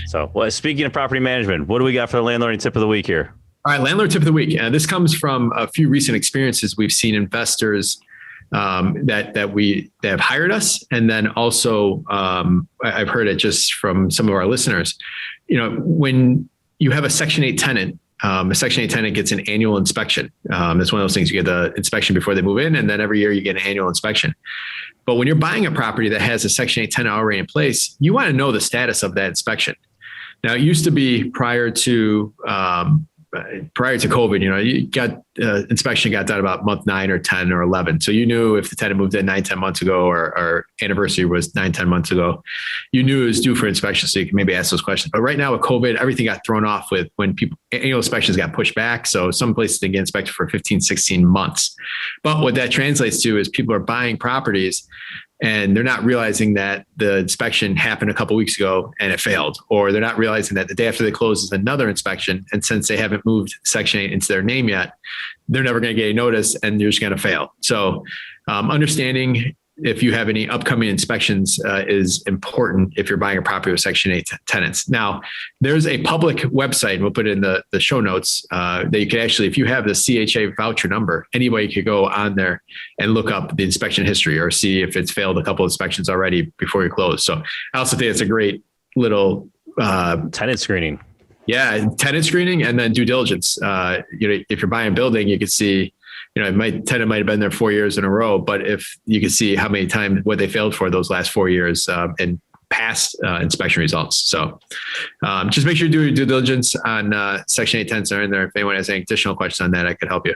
So, well, speaking of property management, what do we got for the landlord tip of the week here? All right, landlord tip of the week. This comes from a few recent experiences. We've seen investors that have hired us, and then also I've heard it just from some of our listeners. When you have a Section 8 tenant, a Section 8 tenant gets an annual inspection. It's one of those things. You get the inspection before they move in, and then every year you get an annual inspection. But when you're buying a property that has a Section 8 tenant already in place, you want to know the status of that inspection. Now, it used to be prior to COVID, you got inspection got done about month 9 or 10 or 11. So you knew if the tenant moved in 9, 10 months ago, or anniversary was 9, 10 months ago, you knew it was due for inspection. So you can maybe ask those questions. But right now with COVID, everything got thrown off with when annual inspections got pushed back. So some places didn't get inspected for 15, 16 months. But what that translates to is people are buying properties and they're not realizing that the inspection happened a couple of weeks ago and it failed, or they're not realizing that the day after they close is another inspection. And since they haven't moved Section 8 into their name yet, they're never going to get a notice and they're just going to fail. So understanding if you have any upcoming inspections is important if you're buying a property with Section 8 tenants. Now, there's a public website, and we'll put it in the show notes, that you can actually, if you have the CHA voucher number, anybody could go on there and look up the inspection history or see if it's failed a couple of inspections already before you close. So I also think it's a great little tenant screening. Yeah, tenant screening and then due diligence. If you're buying a building, you could see, tenant might have been there 4 years in a row, but if you could see how many times what they failed for those last 4 years and past inspection results. So just make sure you do your due diligence on Section 8 tenants are in there. If anyone has any additional questions on that, I could help you.